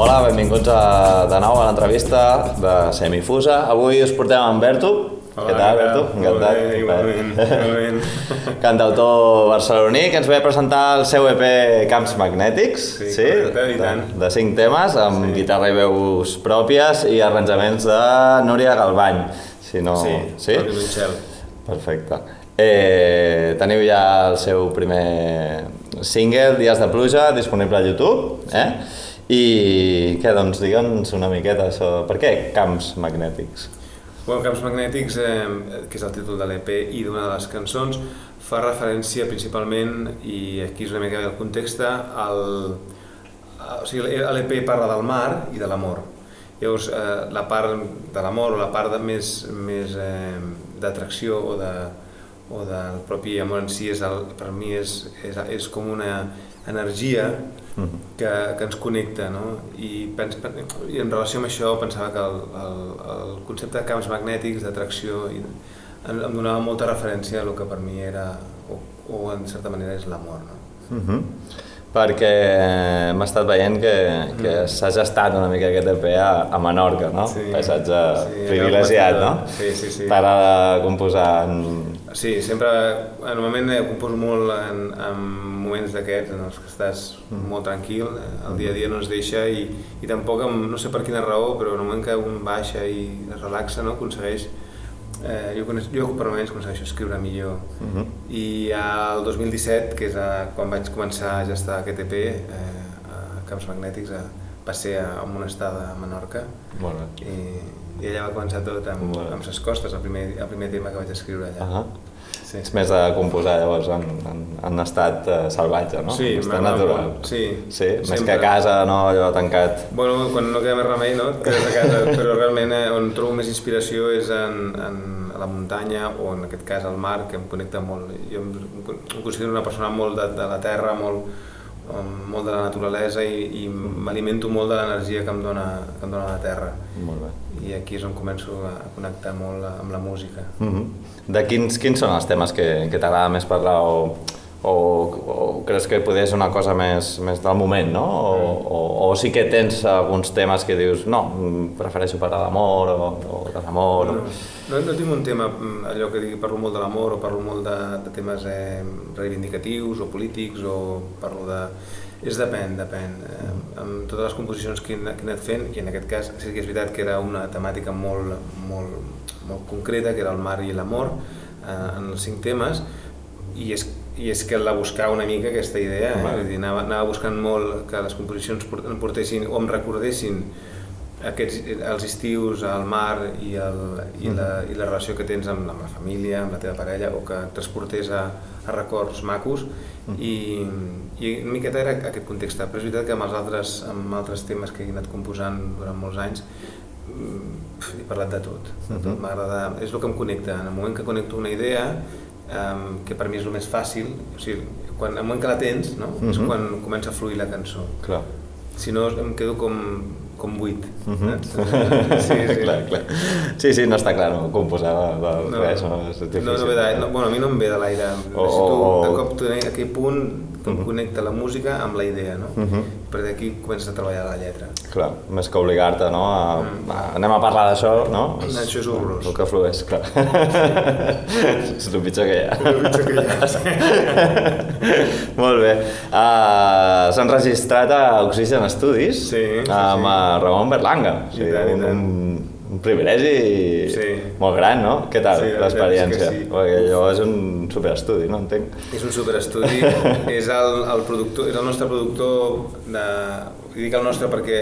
Hola, benvinguts de nou a l'entrevista de Semifusa. Avui us portem en Berto. Hola, què tal, Berto? Encantat. Igualment. Cantautor barceloní, que ens ve a presentar el seu EP Camps Magnètics. Sí, correcte, i tant. De 5 temes, amb guitarra i veus pròpies i arranjaments de Núria Galvany. Sí, el violoncel. Perfecte. Teniu ja el seu primer single, Dies de pluja, disponible a YouTube. I què, doncs, digue'ns una miqueta això. Per què Camps Magnètics? Camps Magnètics, que és el títol de l'EP i d'una de les cançons, fa referència principalment, i aquí és una mica el context, l'EP parla del mar i de l'amor. Llavors, la part de l'amor o la part més d'atracció o del propi amor en si, per mi és com una energia que ens connecta, no? I en relació amb això pensava que el concepte de camps magnètics, d'atracció, em donava molta referència a el que per mi era, o en certa manera és l'amor, no? Perquè hem estat veient que s'ha gestat una mica aquest EP a Menorca, no? Paisatge privilegiat, no? Sí. T'agrada composar Sí, sempre, normalment composo molt en moments d'aquests en els que estàs molt tranquil, el dia a dia no es deixa i tampoc, no sé per quina raó, però en el moment que un baixa i es relaxa, no, aconsegueix, jo per moments aconsegueixo escriure millor. I el 2017, que és quan vaig començar a gestar aquest EP, a Camps Magnètics, va ser en una estada a Menorca. I allà va començar tot amb ses costes, el primer tema que vaig escriure allà. És més de composar llavors en estat salvatge, no? Sí, estat natural. Sí, més que a casa, no, allò tancat. Bueno, quan no queda més remei, no? Et quedes a casa, però realment on trobo més inspiració és a la muntanya o en aquest cas al mar, que em connecta molt. Jo em considero una persona molt de la terra, molt de la naturalesa i m'alimento molt de l'energia que em dona la terra. Molt bé. I aquí és on començo a connectar molt amb la música. De quins són els temes que t'agrada més parlar o creus que podria ser una cosa més del moment, no? O sí que tens alguns temes que dius no, prefereixo parlar d'amor o de l'amor? No tinc un tema, allò que digui parlo molt de l'amor o parlo molt de temes reivindicatius o polítics o parlo de... Depèn. Amb totes les composicions que he anat fent, i en aquest cas sí que és veritat que era una temàtica molt concreta, que era el mar i l'amor, en els 5 temes, i és que la buscava una mica aquesta idea, anava buscant molt que les composicions em portessin o em recordessin els estius, el mar i la relació que tens amb la família, amb la teva parella, o que et transportés a records macos, i una miqueta era aquest context. Però és veritat que amb altres temes que he anat composant durant molts anys he parlat de tot. M'agrada, és el que em connecta. En el moment que connecto una idea, que per mi és el més fàcil, o sigui, en el moment que la tens, no? És quan comença a fluir la cançó. Si no, em quedo com buit. Sí, no està clar, no composar res, és difícil. A mi no em ve de l'aire. Necessito de cop tenir aquell punt que em connecta la música amb la idea, no? Per d'aquí comences a treballar la lletra. Clar, més que obligar-te, no? Anem a parlar d'això, no? Això és horrorós. El que flueix, clar. És el pitjor que hi ha. Molt bé. S'ha enregistrat a Oxygen Studios amb Ramon Berlanga. Un privilegi molt gran, no? Què tal l'experiència? Perquè allò és un superestudi, no entenc? És un superestudi, és el nostre productor, dic el nostre perquè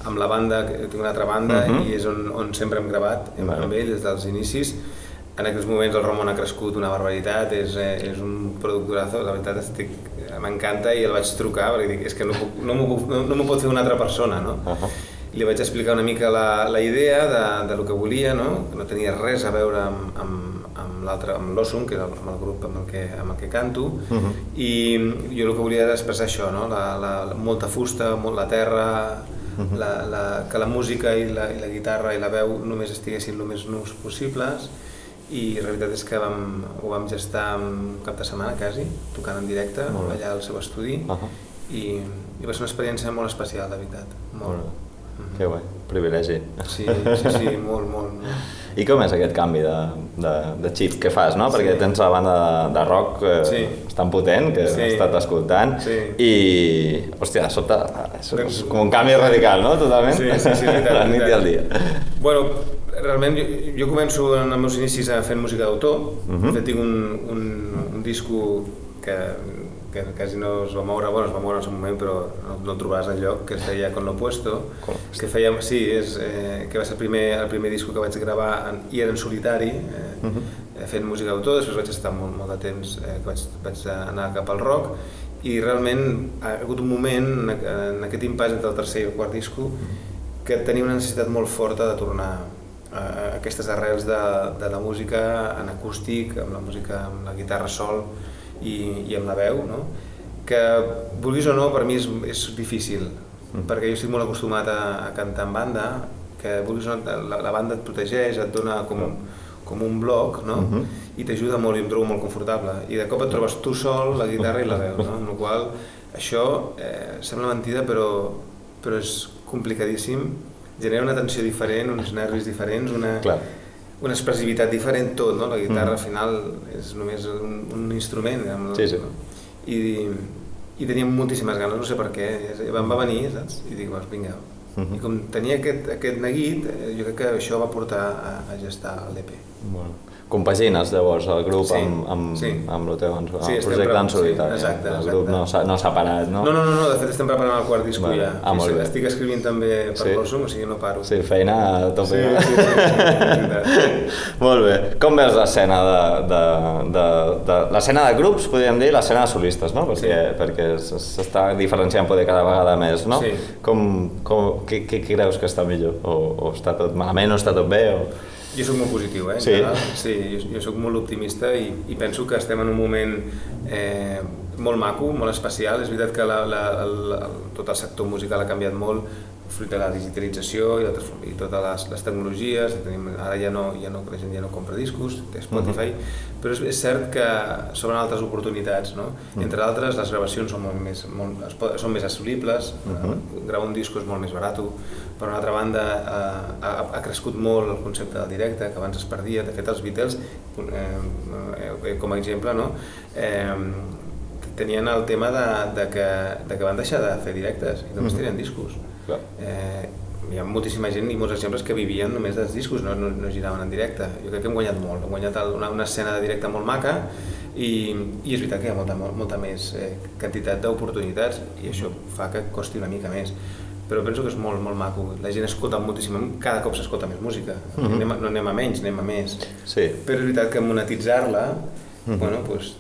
amb la banda, tinc una altra banda i és on sempre hem gravat amb ell des dels inicis. En aquests moments el Ramon ha crescut una barbaritat, és un productorazo, la veritat m'encanta i el vaig trucar perquè dic, és que no m'ho pot fer una altra persona, no? Li vaig explicar una mica la idea de lo que volia, no? Que no tenia res a veure amb l'Ossum, que és el grup amb el que canto, i jo el que volia era expressar això, no? Molta fusta, molt la terra, que la música i la guitarra i la veu només estiguessin el més nus possibles, i la veritat és que ho vam gestar un cap de setmana quasi, tocant en directe allà al seu estudi, i va ser una experiència molt especial, de veritat. Molt. Que guai, privilegi. Sí, molt. I com és aquest canvi de xip que fas, no? Perquè tens la banda de rock tan potent que he estat escoltant i, hòstia, de sobte és com un canvi radical, no? Totalment. Sí, veritat. La nit i el dia. Bueno, realment jo començo en els meus inicis fent música d'autor. De fet, tinc un disco que quasi no es va moure, bueno, es va moure en el seu moment, però no el trobaràs enlloc, que es deia Con lo Puesto, que feia, que va ser el primer disco que vaig gravar i era en solitari, fent música d'autor. Després vaig estar molt de temps que vaig anar cap al rock i realment ha hagut un moment en aquest impàs entre el tercer i el quart disco que tenia una necessitat molt forta de tornar a aquestes arrels de la música en acústic, amb la música, amb la guitarra sol i amb la veu, no? Que vulguis o no, per mi és difícil, perquè jo estic molt acostumat a cantar en banda, que vulguis o no, la banda et protegeix, et dona com un bloc, no? I t'ajuda molt i em trobo molt confortable, i de cop et trobes tu sol, la guitarra i la veu, no? Amb la qual això sembla mentida, però és complicadíssim, genera una tensió diferent, uns nervis diferents, una expressivitat diferent, tot, no? La guitarra al final és només un instrument, i teníem moltíssimes ganes, no sé per què, em va venir, saps? I dic, vinga. I com tenia aquest neguit, jo crec que això va portar a gestar l'EP. Compagines llavors el grup amb el teu projecte en solitari. El grup no s'ha parat, no? No, de fet estem preparant el quart disco ja. Estic escrivint també per l'Orsum, o sigui no paro. Sí, feina a tope. Molt bé. Com veus l'escena l'escena de grups, podríem dir, l'escena de solistes, no? Perquè s'està diferenciant poder cada vegada més, no? Què creus que està millor? O està tot malament o està tot bé? Jo soc molt positiu, en general. Sí, jo soc molt optimista i penso que estem en un moment molt maco, molt especial. És veritat que tot el sector musical ha canviat molt fruit de la digitalització i totes les tecnologies. Ara la gent ja no compra discos, té Spotify, però és cert que s'obren altres oportunitats, no? Entre altres, les gravacions són més assolibles, gravar un disc és molt més barat. Per una altra banda, ha crescut molt el concepte del directe, que abans es perdia. De fet, els Beatles, com a exemple, tenien el tema de que van deixar de fer directes i només tenien discos. Hi ha moltíssima gent i molts exemples que vivien només dels discos, no giraven en directe. Jo crec que hem guanyat molt, hem guanyat una escena de directe molt maca i és veritat que hi ha molta més quantitat d'oportunitats i això fa que costi una mica més. Però penso que és molt maco, la gent escolta moltíssim, cada cop s'escolta més música, no anem a menys, anem a més. Però és veritat que monetitzar-la té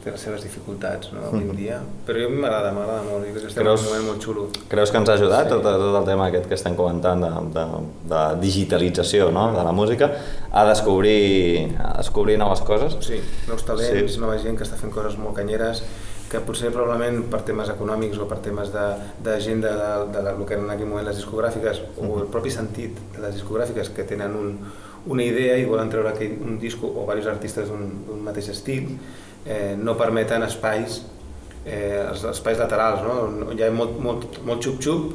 les seves dificultats avui en dia, però a mi m'agrada molt, crec que estem en un moment molt xulo. Creus que ens ha ajudat tot el tema aquest que estem comentant de digitalització de la música a descobrir noves coses? Sí, nous talents, nova gent que està fent coses molt canyeres, que potser probablement per temes econòmics o per temes d'agenda del que eren en aquell moment les discogràfiques o el propi sentit de les discogràfiques que tenen una idea i volen treure un disco o diversos artistes d'un mateix estil, no permeten espais laterals, on hi ha molt xup-xup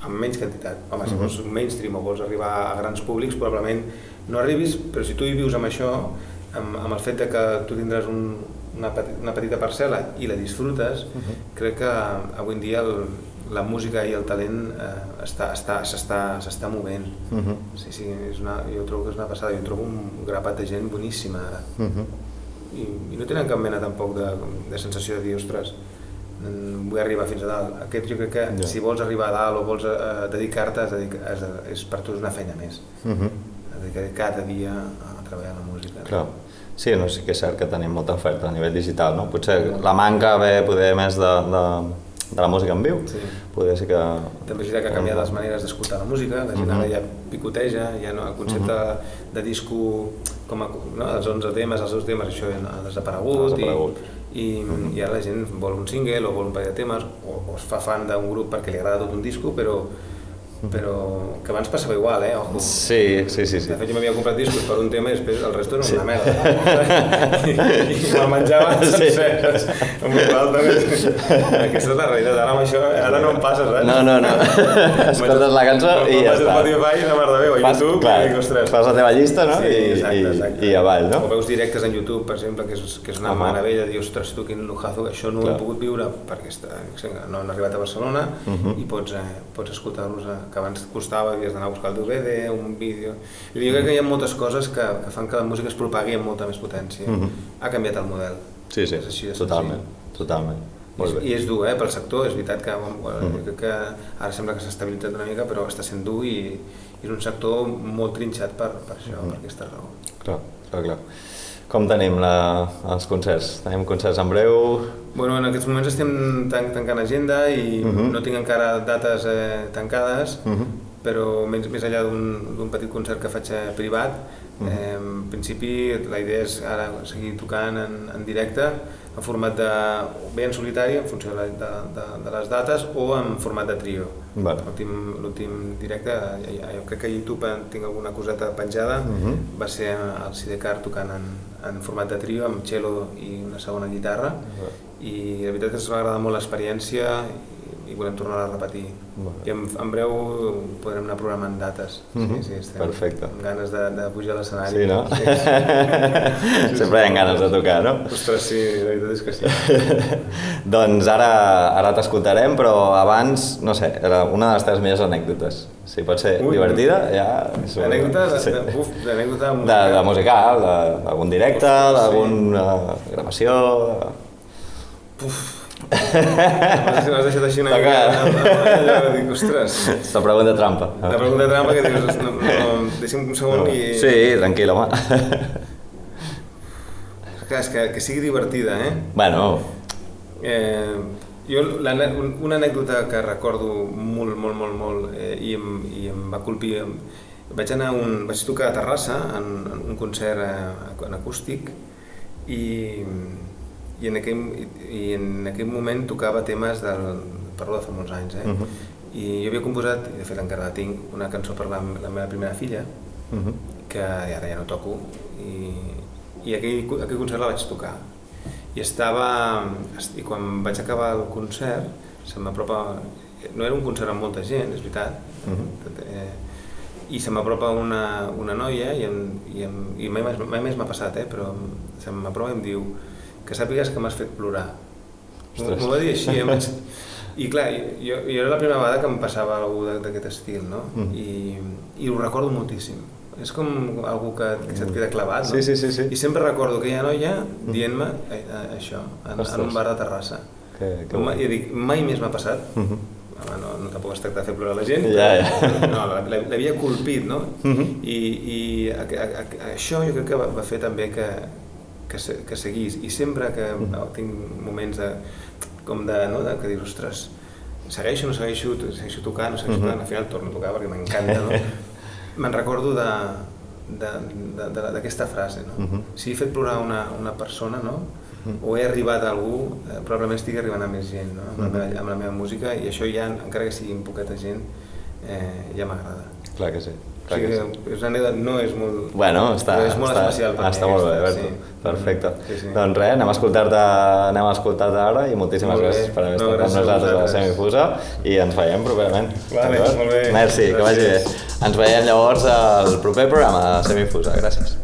amb menys quantitat. Home, si vols un mainstream o vols arribar a grans públics, probablement no arribis, però si tu hi vius amb això, amb el fet que tu tindràs una petita parcel·la i la disfrutes, crec que avui en dia la música i el talent s'està movent. Jo trobo que és una passada, jo trobo un grapat de gent boníssima ara. I no tenen cap mena tampoc de sensació de dir, ostres, vull arribar fins a dalt. Aquest jo crec que si vols arribar a dalt o vols dedicar-te, per tu és una feina més. Dedicar cada dia a treballar la música. Clar. Sí, sí que és cert que tenim molta oferta a nivell digital, no? Potser la manca poder més de la música en viu, poder ser que... També és veritat que ha canviat les maneres d'escoltar la música, la gent ara ja picoteja, el concepte de disco com els 11 temes, els 2 temes, això ha desaparegut i ara la gent vol un single o vol un parell de temes o es fa fan d'un grup perquè li agrada tot un disco, però però que abans passava igual, ojo. Sí. De fet, jo m'havia comprat discos per un tema i després el resto era una merda. I me'l menjava sencer. Amb un altre. Aquesta és la realitat. Ara amb això, ara no em passes, No. Escoltes la cançó i ja està. Vaig a Spotify i la mare de Déu, a YouTube, i dic, ostres. Fas la teva llista, no? Sí, exacte. I avall, no? O veus directes en YouTube, per exemple, que és una meravella, dius, ostres, tu, quin lujazo, això no ho he pogut viure perquè no han arribat a Barcelona i pots escoltar-los, que abans costava, havies d'anar a buscar el DVD, un vídeo. Jo crec que hi ha moltes coses que fan que la música es propagui amb molta més potència. Ha canviat el model. Sí, totalment. I és dur, pel sector, és veritat que crec que ara sembla que s'ha estabilitzat una mica, però està sent dur i és un sector molt trinxat per això, per aquesta raó. Clar. Com tenim els concerts? Tenim concerts en breu? Bueno, en aquests moments estem tancant agenda i no tinc encara dates tancades, però més enllà d'un petit concert que faig privat, en principi la idea és ara seguir tocant en directe, en format bé en solitari, en funció de les dates, o en format de trio. L'últim directe, jo crec que a YouTube tinc alguna coseta penjada, va ser el Sidecar tocant en format de trio, amb cello i una segona guitarra, i la veritat és que ens va agradar molt l'experiència i volem tornar a repetir. I en breu podrem anar programant dates. Perfecte. Amb ganes de pujar a l'escenari. Sí, no? Sempre hi ha ganes de tocar, no? Ostres, sí, la veritat és que sí. Doncs ara t'escoltarem, però abans, no sé, era una de les teves millors anècdotes. Si pot ser divertida, ja... Anècdota... De musical, d'algun directe, d'alguna gravació... M'has deixat així una mica, dic, ostres... La pregunta trampa. La pregunta trampa que dius, deixa'm un segon i... Sí, tranquil, home. Clar, és que sigui divertida, Bueno... Jo, una anècdota que recordo molt i em va colpir, vaig tocar a Terrassa en un concert en acústic i en aquell moment tocava temes parlo de fa molts anys, i jo havia composat, i de fet encara la tinc, una cançó per la meva primera filla, que ara ja no toco, i aquell concert la vaig tocar. I quan vaig acabar el concert, se m'apropa, no era un concert amb molta gent, és veritat, i se m'apropa una noia, i mai més m'ha passat, però se m'apropa i em diu que sàpigues que m'has fet plorar. M'ho va dir així, i clar, jo era la primera vegada que em passava alguna cosa d'aquest estil, no? I ho recordo moltíssim. És com algú que se't queda clavat, no? Sí. I sempre recordo aquella noia dient-me això, en un bar de Terrassa. I dic, mai més m'ha passat. No tampoc es tracta de fer plorar la gent, però l'havia colpit, no? I això jo crec que va fer també que seguís. I sempre que tinc moments que dius, ostres, segueixo o no segueixo tocant, al final torno a tocar perquè m'encanta, no? Me'n recordo d'aquesta frase, no? Si he fet plorar una persona, no? O he arribat a algú, probablement estic arribant a més gent, no? Amb la meva música, i això ja, encara que sigui amb poqueta gent, ja m'agrada. Clar que sí. O sigui, és una anècdota, no és molt... Bueno, és molt especial per mi. Està molt bé, Berto. Perfecte. Doncs res, anem a escoltar-te ara i moltíssimes gràcies per haver estat amb nosaltres a la Semifusa i ens veiem properament. Vale, molt bé. Merci, que vagi bé. Ens veiem llavors al proper programa de Semifusa. Gràcies.